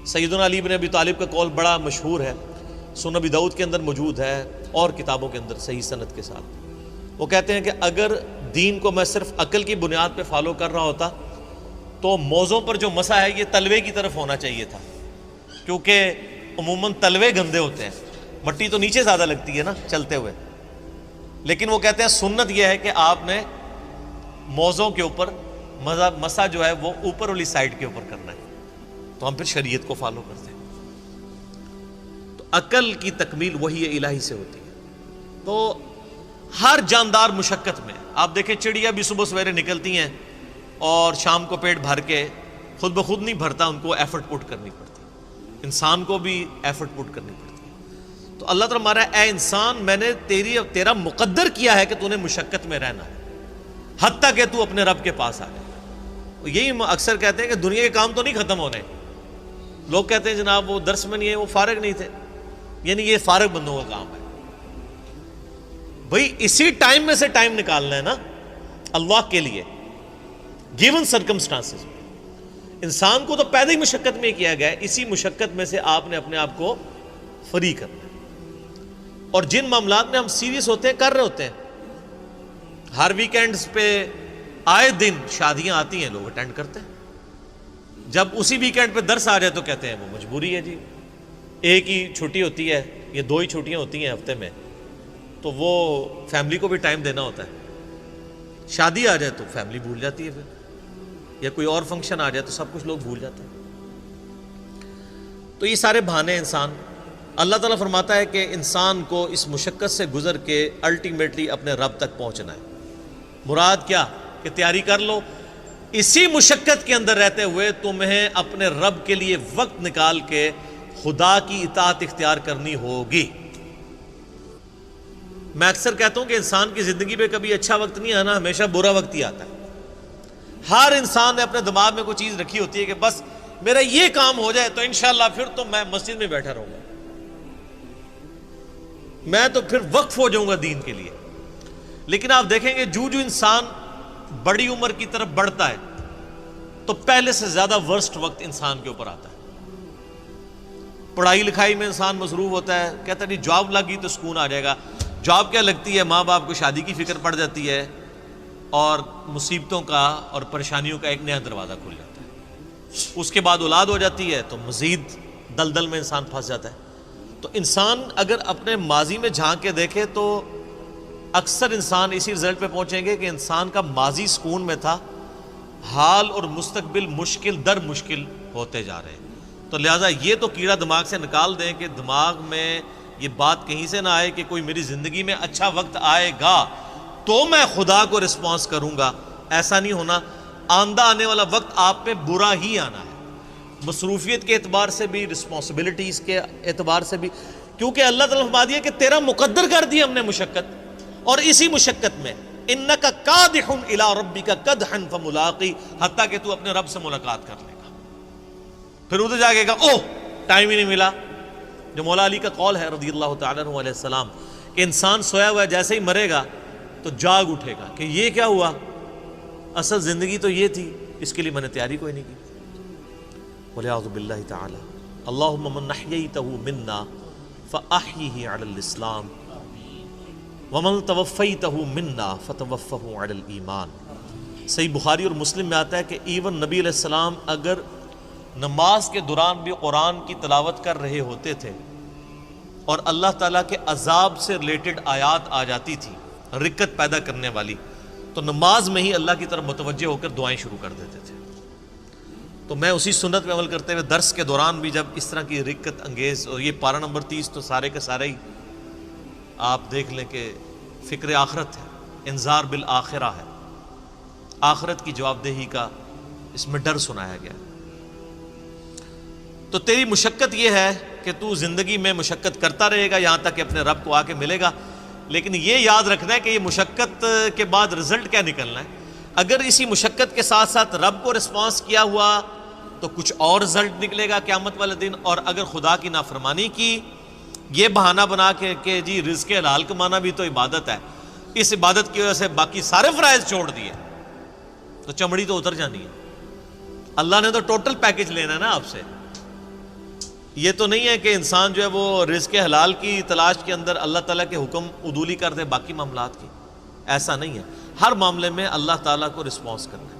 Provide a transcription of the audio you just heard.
سیدنا علی بن ابی طالب کا قول بڑا مشہور ہے، سنن ابی داؤد کے اندر موجود ہے اور کتابوں کے اندر صحیح سند کے ساتھ۔ وہ کہتے ہیں کہ اگر دین کو میں صرف عقل کی بنیاد پہ فالو کر رہا ہوتا تو موزوں پر جو مسا ہے یہ تلوے کی طرف ہونا چاہیے تھا، کیونکہ عموماً تلوے گندے ہوتے ہیں، مٹی تو نیچے زیادہ لگتی ہے نا چلتے ہوئے، لیکن وہ کہتے ہیں سنت یہ ہے کہ آپ نے موزوں کے اوپر مسا جو ہے وہ اوپر والی سائڈ کے اوپر کرنا ہے، تو ہم پھر شریعت کو فالو کرتے ہیں۔ تو عقل کی تکمیل وہی الہی سے ہوتی ہے۔ تو ہر جاندار مشقت میں، آپ دیکھیں چڑیا بھی صبح سویرے نکلتی ہیں اور شام کو پیٹ بھر کے خود بخود نہیں بھرتا، ان کو ایفرٹ پٹ کرنی پڑتی، انسان کو بھی ایفرٹ پٹ کرنی پڑتی ہے۔ تو اللہ تعالیٰ ہمارا اے انسان، میں نے تیرا مقدر کیا ہے کہ تو نے مشقت میں رہنا ہے حتیٰ کہ تو اپنے رب کے پاس آ جائے۔ یہی اکثر کہتے ہیں کہ دنیا کے کام تو نہیں ختم ہونے، لوگ کہتے ہیں جناب وہ درس میں نہیں ہے، وہ فارغ نہیں تھے، یعنی یہ فارغ بندوں کا کام ہے۔ بھئی اسی ٹائم میں سے ٹائم نکالنا ہے نا اللہ کے لیے، گیون سرکمسٹانسز میں۔ انسان کو تو پیدا ہی مشقت میں کیا گیا ہے، اسی مشقت میں سے آپ نے اپنے آپ کو فری کرنا ہے۔ اور جن معاملات میں ہم سیریس ہوتے ہیں کر رہے ہوتے ہیں، ہر ویکینڈز پہ آئے دن شادیاں آتی ہیں، لوگ اٹینڈ کرتے ہیں، جب اسی ویکینڈ پہ درس آ جائے تو کہتے ہیں وہ مجبوری ہے جی، ایک ہی چھٹی ہوتی ہے، یہ 2 ہی چھٹیاں ہوتی ہیں ہفتے میں، تو وہ فیملی کو بھی ٹائم دینا ہوتا ہے۔ شادی آ جائے تو فیملی بھول جاتی ہے، پھر یا کوئی اور فنکشن آ جائے تو سب کچھ لوگ بھول جاتے ہیں۔ تو یہ سارے بہانے انسان، اللہ تعالیٰ فرماتا ہے کہ انسان کو اس مشقت سے گزر کے الٹیمیٹلی اپنے رب تک پہنچنا ہے۔ مراد کیا کہ تیاری کر لو، اسی مشقت کے اندر رہتے ہوئے تمہیں اپنے رب کے لیے وقت نکال کے خدا کی اطاعت اختیار کرنی ہوگی۔ میں اکثر کہتا ہوں کہ انسان کی زندگی میں کبھی اچھا وقت نہیں آنا، ہمیشہ برا وقت ہی آتا ہے۔ ہر انسان نے اپنے دماغ میں کوئی چیز رکھی ہوتی ہے کہ بس میرا یہ کام ہو جائے تو انشاءاللہ پھر تو میں مسجد میں بیٹھا رہوں گا، میں تو پھر وقف ہو جاؤں گا دین کے لیے۔ لیکن آپ دیکھیں گے جو انسان بڑی عمر کی طرف بڑھتا ہے تو پہلے سے زیادہ ورسٹ وقت انسان کے اوپر آتا ہے۔ پڑھائی لکھائی میں انسان مصروف ہوتا ہے، کہتا نہیں جاب لگی تو سکون آ جائے گا، جاب کیا لگتی ہے، ماں باپ کو شادی کی فکر پڑ جاتی ہے اور مصیبتوں کا اور پریشانیوں کا ایک نیا دروازہ کھل جاتا ہے۔ اس کے بعد اولاد ہو جاتی ہے تو مزید دلدل میں انسان پھنس جاتا ہے۔ تو انسان اگر اپنے ماضی میں جھانک کے دیکھے تو اکثر انسان اسی رزلٹ پہ پہنچیں گے کہ انسان کا ماضی سکون میں تھا، حال اور مستقبل مشکل در مشکل ہوتے جا رہے ہیں۔ تو لہٰذا یہ تو کیڑا دماغ سے نکال دیں کہ دماغ میں یہ بات کہیں سے نہ آئے کہ کوئی میری زندگی میں اچھا وقت آئے گا تو میں خدا کو رسپانس کروں گا، ایسا نہیں ہونا۔ آندہ آنے والا وقت آپ پہ برا ہی آنا ہے، مصروفیت کے اعتبار سے بھی، رسپانسبلٹیز کے اعتبار سے بھی، کیونکہ اللہ تعالیٰ نے فرما دیا کہ تیرا مقدر کر دی ہم نے مشقت، اور اسی مشقت میں انک کادح الی ربک کدحا فملاقی، حتیٰ کہ تو اپنے رب سے ملاقات کر لے گا۔ پھر ادھر جا کے کہا اوہ ٹائم ہی نہیں ملا، جو مولا علی کا قول ہے رضی اللہ تعالیٰ عنہ علیہ السلام کہ انسان سویا ہوا ہے جیسے ہی مرے گا تو جاگ اٹھے گا کہ یہ کیا ہوا، اصل زندگی تو یہ تھی، اس کے لیے میں نے تیاری کوئی نہیں کی۔ وَلِعَوْذُ بِاللَّهِ تَعَالَى اللہم من احییتہ منا فاحیہ علی الاسلام ومن توفیتہ منا فتوفہ علی الایمان۔ صحیح بخاری اور مسلم میں آتا ہے کہ ایون نبی علیہ السلام اگر نماز کے دوران بھی قرآن کی تلاوت کر رہے ہوتے تھے اور اللہ تعالیٰ کے عذاب سے ریلیٹڈ آیات آ جاتی تھی رکت پیدا کرنے والی، تو نماز میں ہی اللہ کی طرف متوجہ ہو کر دعائیں شروع کر دیتے تھے۔ تو میں اسی سنت میں عمل کرتے ہوئے درس کے دوران بھی جب اس طرح کی رکت انگیز، اور یہ پارہ نمبر 30 تو سارے کے سارے ہی آپ دیکھ لیں کہ فکر آخرت ہے، انذار بالآخرہ ہے، آخرت کی جواب دہی کا اس میں ڈر سنایا گیا۔ تو تیری مشقت یہ ہے کہ تو زندگی میں مشقت کرتا رہے گا یہاں تک کہ اپنے رب کو آ کے ملے گا، لیکن یہ یاد رکھنا ہے کہ یہ مشقت کے بعد رزلٹ کیا نکلنا ہے۔ اگر اسی مشقت کے ساتھ ساتھ رب کو رسپانس کیا ہوا تو کچھ اور رزلٹ نکلے گا قیامت والے دن، اور اگر خدا کی نافرمانی کی، یہ بہانہ بنا کے کہ جی رزق حلال کمانا بھی تو عبادت ہے، اس عبادت کی وجہ سے باقی سارے فرائض چھوڑ دیے، تو چمڑی تو اتر جانی ہے۔ اللہ نے تو ٹوٹل پیکج لینا ہے نا آپ سے، یہ تو نہیں ہے کہ انسان جو ہے وہ رزق حلال کی تلاش کے اندر اللہ تعالیٰ کے حکم عدولی کر دے باقی معاملات کی، ایسا نہیں ہے، ہر معاملے میں اللہ تعالیٰ کو رسپانس کرنا ہے۔